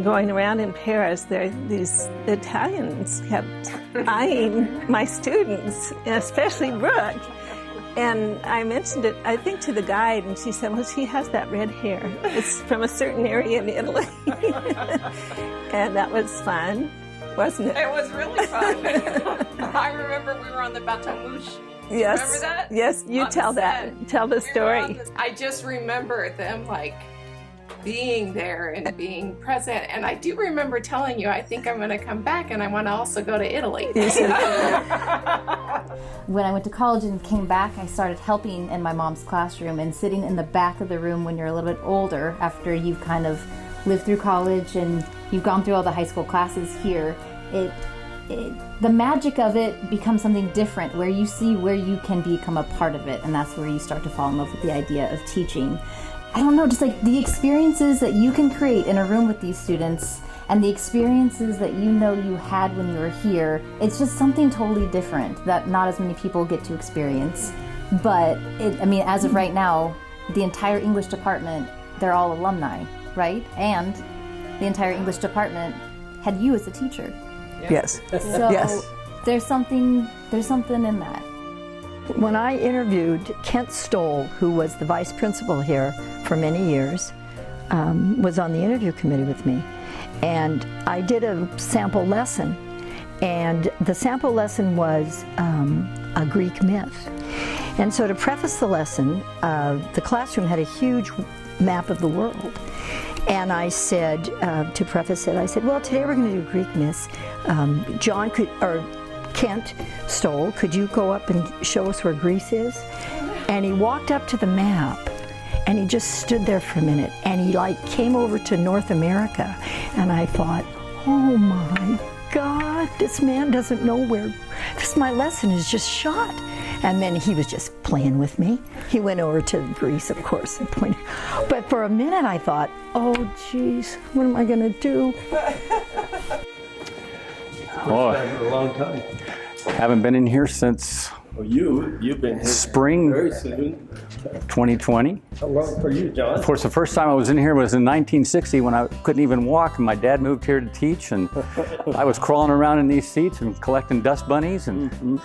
going around in Paris, these Italians kept eyeing my students, especially Brooke. And I mentioned it, I think, to the guide, and she said, well, she has that red hair. It's from a certain area in Italy. And that was fun, wasn't it?
It was really fun. I remember we were on the Bateau Mouche.
Yes.
Remember that?
Yes, you tell that. Tell the story.
I just remember them like being there and being present. And I do remember telling you, I think I'm going to come back and I want to also go to Italy.
When I went to college and came back, I started helping in my mom's classroom and sitting in the back of the room when you're a little bit older, after you've kind of lived through college and you've gone through all the high school classes here. The magic of it becomes something different, where you see where you can become a part of it, and that's where you start to fall in love with the idea of teaching. I don't know, just like the experiences that you can create in a room with these students and the experiences that you know you had when you were here, it's just something totally different that not as many people get to experience. But as of right now, the entire English department, they're all alumni, right? And the entire English department had you as a teacher.
Yes.
So
yes.
There's something in that.
When I interviewed Kent Stoll, who was the vice principal here for many years, was on the interview committee with me. And I did a sample lesson. And the sample lesson was a Greek myth. And so to preface the lesson, the classroom had a huge map of the world. And I said, to preface it, I said, well, today we're going to do Greek myths. Kent Stoll, could you go up and show us where Greece is? And he walked up to the map and he just stood there for a minute and he came over to North America. And I thought, oh my God, this man doesn't know where, my lesson is just shot. And then he was just playing with me. He went over to Greece, of course, and pointed. But for a minute I thought, oh geez, what am I gonna do?
Oh,
For a long time.
haven't been in here since
You've been here
spring
very soon.
2020.
How long for you, John?
Of course, the first time I was in here was in 1960 when I couldn't even walk, and my dad moved here to teach, and I was crawling around in these seats and collecting dust bunnies. And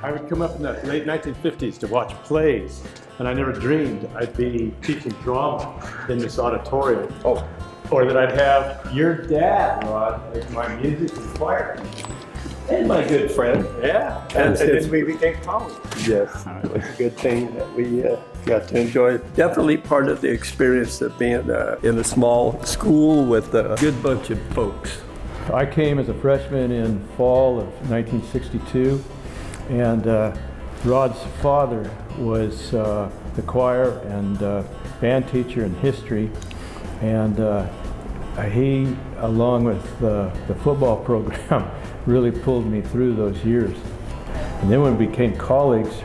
I would come up in the late 1950s to watch plays, and I never dreamed I'd be teaching drama in this auditorium. Or that I'd have your dad, Rod, as my music inspired. And my good friend. Yeah. And then we became colleagues.
Yes, it was a good thing that we got to enjoy. Definitely part of the experience of being in a small school with a good bunch of folks.
I came as a freshman in fall of 1962, and Rod's father was the choir and band teacher in history, and he, along with the football program, really pulled me through those years. And then when we became colleagues,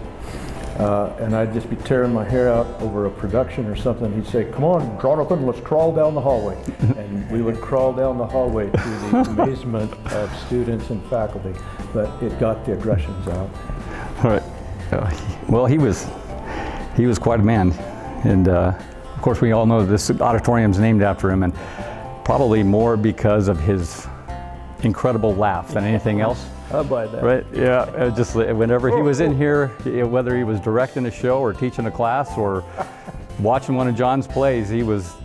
and I'd just be tearing my hair out over a production or something, he'd say, come on, Jonathan, let's crawl down the hallway. And we would crawl down the hallway to the amazement of students and faculty, but it got the aggressions out.
All right. Well, he was quite a man. And of course, we all know this auditorium's named after him, and probably more because of his incredible laugh than anything else.
How about that?
Right? Yeah. Just whenever he was in here, whether he was directing a show or teaching a class or watching one of John's plays, he was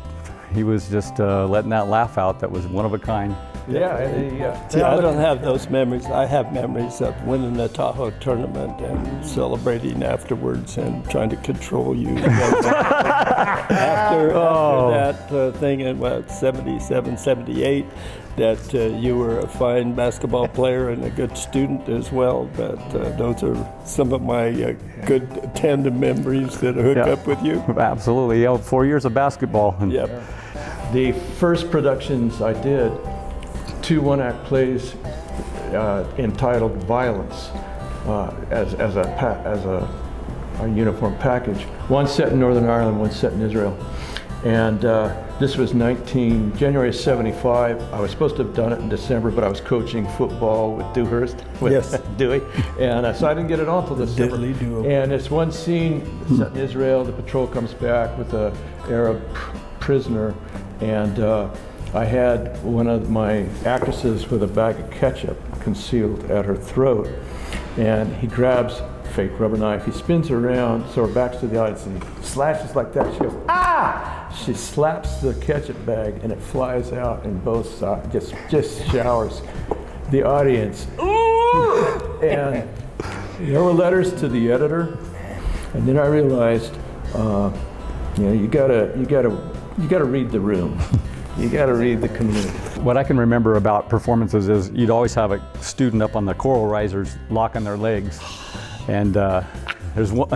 just letting that laugh out. That was one of a kind.
Yeah. See, I don't have those memories. I have memories of winning the Tahoe tournament and celebrating afterwards and trying to control you. After that thing in 77, 78, that you were a fine basketball player and a good student as well. But those are some of my good tandem memories that hook up with you.
Absolutely. Yeah, 4 years of basketball.
Yep.
The first productions I did, 2 one-act plays entitled Violence as a uniform package. One set in Northern Ireland, one set in Israel. And this was January 75. I was supposed to have done it in December, but I was coaching football with Dewhurst, with Dewey. And so I didn't get it on until December. And it's one scene set in Israel. The patrol comes back with an Arab prisoner, and I had one of my actresses with a bag of ketchup concealed at her throat, and he grabs a fake rubber knife, he spins around so her back's to the audience, and he slashes like that. She goes, "Ah!" She slaps the ketchup bag and it flies out, and both sides just showers the audience. And there were letters to the editor, and then I realized, you gotta read the room. You gotta read the community.
What I can remember about performances is you'd always have a student up on the choral risers locking their legs, and there's one.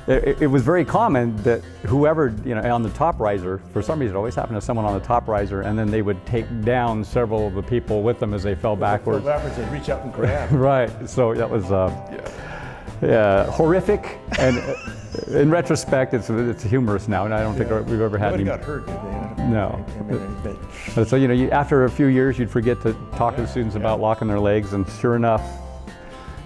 It was very common that whoever, on the top riser, for some reason it always happened to someone on the top riser, and then they would take down several of the people with them as they fell backwards.
They'd reach out and grab.
Right, so that was horrific, and in retrospect it's humorous now, and I don't think we've ever had
Nobody
any.
got hurt, did they?
No. But so, after a few years you'd forget to talk to the students about locking their legs, and sure enough,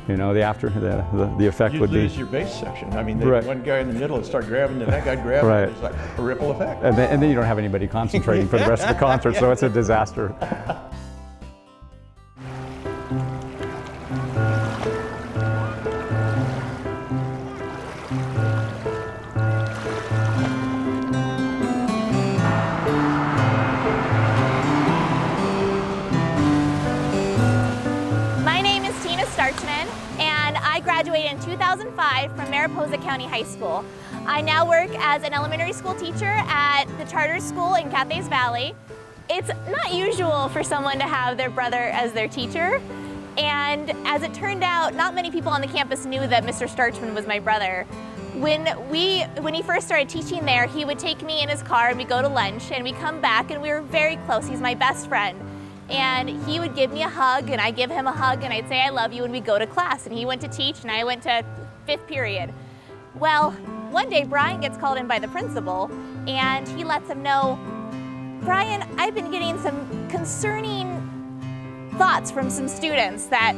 the effect
You'd
would be.
lose your bass section. I mean,
Right.
one guy in the middle would start grabbing, and that guy grabbing.
Right.
It's like a ripple effect.
And then you don't have anybody concentrating for the rest of the concert, so it's a disaster.
I graduated in 2005 from Mariposa County High School. I now work as an elementary school teacher at the charter school in Cathays Valley. It's not usual for someone to have their brother as their teacher, and as it turned out, not many people on the campus knew that Mr. Starchman was my brother. When he first started teaching there, he would take me in his car and we'd go to lunch, and we'd come back and we were very close. He's my best friend. And he would give me a hug, and I'd give him a hug, and I'd say I love you, and we'd go to class. And he went to teach, and I went to 5th period. Well, one day Brian gets called in by the principal, and he lets him know, Brian, I've been getting some concerning thoughts from some students that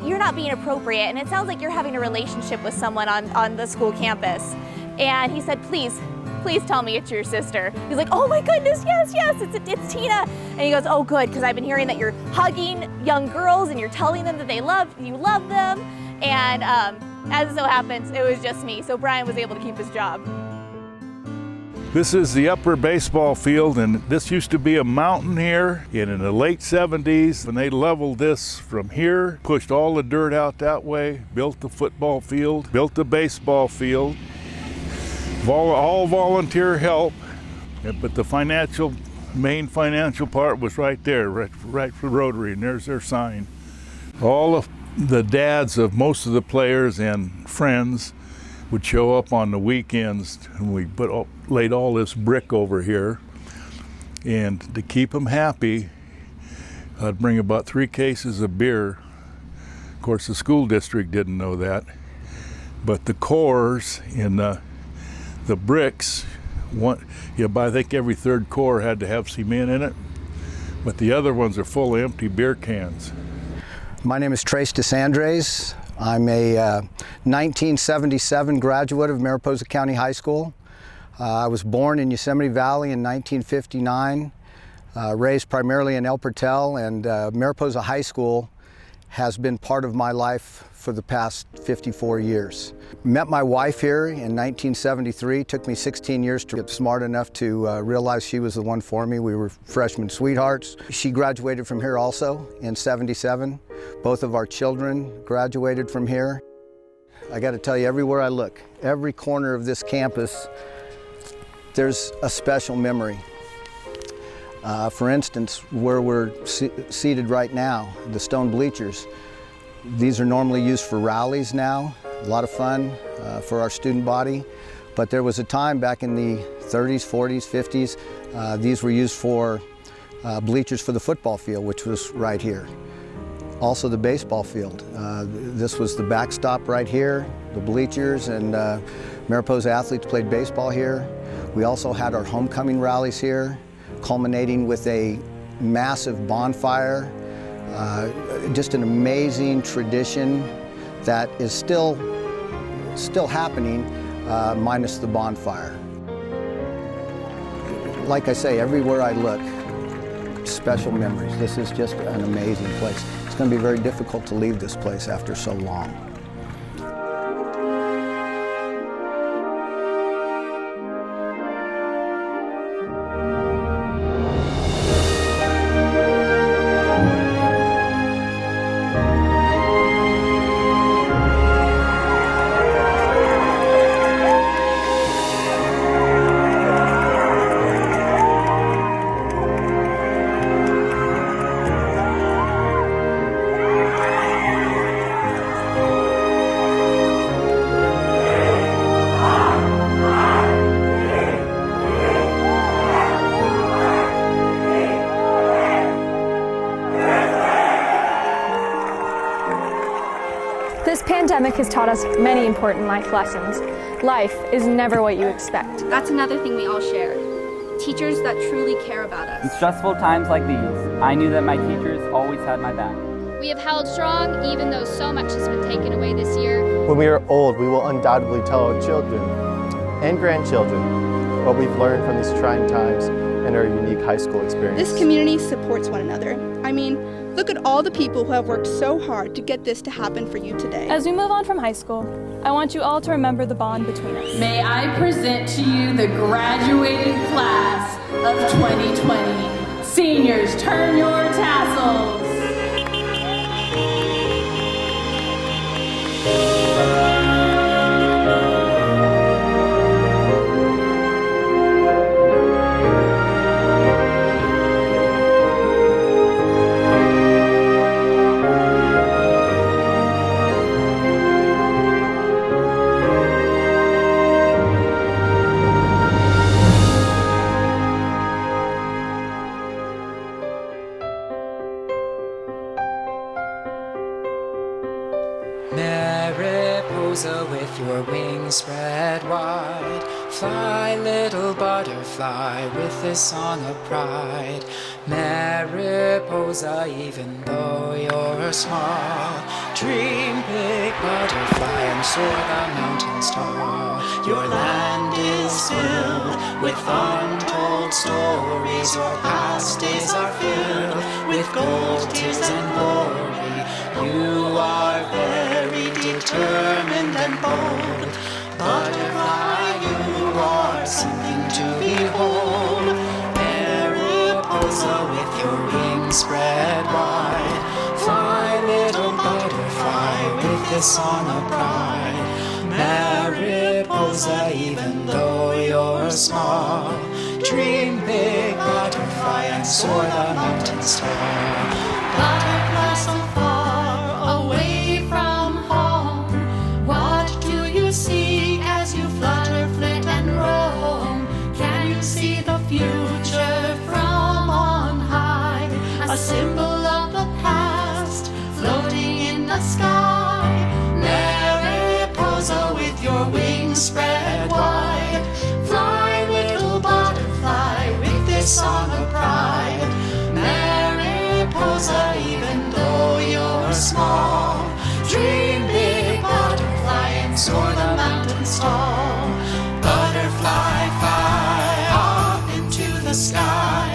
you're not being appropriate, and it sounds like you're having a relationship with someone on the school campus. And he said, please tell me it's your sister. He's like, oh my goodness, yes, it's Tina. And he goes, oh good, because I've been hearing that you're hugging young girls and you're telling them that you love them. And as it so happens, it was just me. So Brian was able to keep his job.
This is the upper baseball field, and this used to be a mountain here. And in the late 70s, when they leveled this from here, pushed all the dirt out that way, built the football field, built the baseball field. All volunteer help, but the main financial part was right there, right for Rotary, and there's their sign. All of the dads of most of the players and friends would show up on the weekends, and we laid all this brick over here. And to keep them happy, I'd bring about 3 cases of beer. Of course, the school district didn't know that, but the cores in the bricks, I think every 3rd core had to have cement in it, but the other ones are full of empty beer cans.
My name is Trace DeSandres. I'm a 1977 graduate of Mariposa County High School. I was born in Yosemite Valley in 1959, raised primarily in El Portal, and Mariposa High School has been part of my life for the past 54 years. Met my wife here in 1973. Took me 16 years to get smart enough to realize she was the one for me. We were freshman sweethearts. She graduated from here also in 77. Both of our children graduated from here. I got to tell you, everywhere I look, every corner of this campus, there's a special memory. For instance, where we're seated right now, the stone bleachers, these are normally used for rallies now. A lot of fun for our student body. But there was a time back in the 30s, 40s, 50s, these were used for bleachers for the football field, which was right here. Also the baseball field. This was the backstop right here, the bleachers, and Mariposa athletes played baseball here. We also had our homecoming rallies here, culminating with a massive bonfire. Just an amazing tradition that is still happening, minus the bonfire. like I say, everywhere I look, special memories. This is just an amazing place. It's going to be very difficult to leave this place after so long.
This pandemic has taught us many important life lessons. Life is never what you expect.
That's another thing we all share. Teachers that truly care about us.
In stressful times like these, I knew that my teachers always had my back.
We have held strong even though so much has been taken away this year.
When we are old, we will undoubtedly tell our children and grandchildren what we've learned from these trying times and our unique high school experience.
This community supports one another. I mean, look at all the people who have worked so hard to get this to happen for you today.
As we move on from high school, I want you all to remember the bond between us.
May I present to you the graduating class of 2020. Seniors, turn your tassels.
Mariposa with your wings spread wide, fly little butterfly with this song of pride. Mariposa, even though you're small, dream big butterfly and soar the mountains tall. Your land is filled with untold stories, your past days are filled with gold, tears and glory. You are very determined and bold. Butterfly, you are something to behold. Mariposa with your wings spread wide, fly little butterfly with this song of pride. Mariposa, even though you're small, dream big butterfly and soar the mountains tall.
Butterfly so far away from home, what do you see as you flutter, flit and roam? Can you see the future from on high? A symbol of the past floating in the sky. Mariposa with your wings spread wide, fly little butterfly with this song of pride. Mariposa, even though you're small, dream big butterfly and soar the mountains tall. Butterfly, fly up into the sky.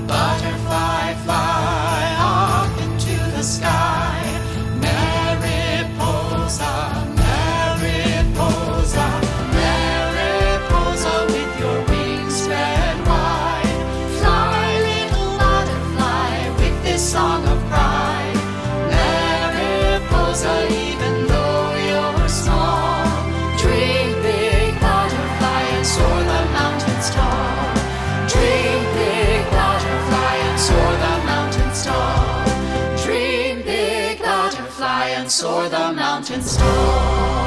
Butterfly, fly up into the sky. Mariposa, Mariposa, Mariposa with your wings spread wide, fly little butterfly with this song of pride. Mariposa, even though you're small, dream big butterfly and soar the mountains tall. Dream big butterfly and soar the mountains tall. Dream big butterfly and soar the mountains tall.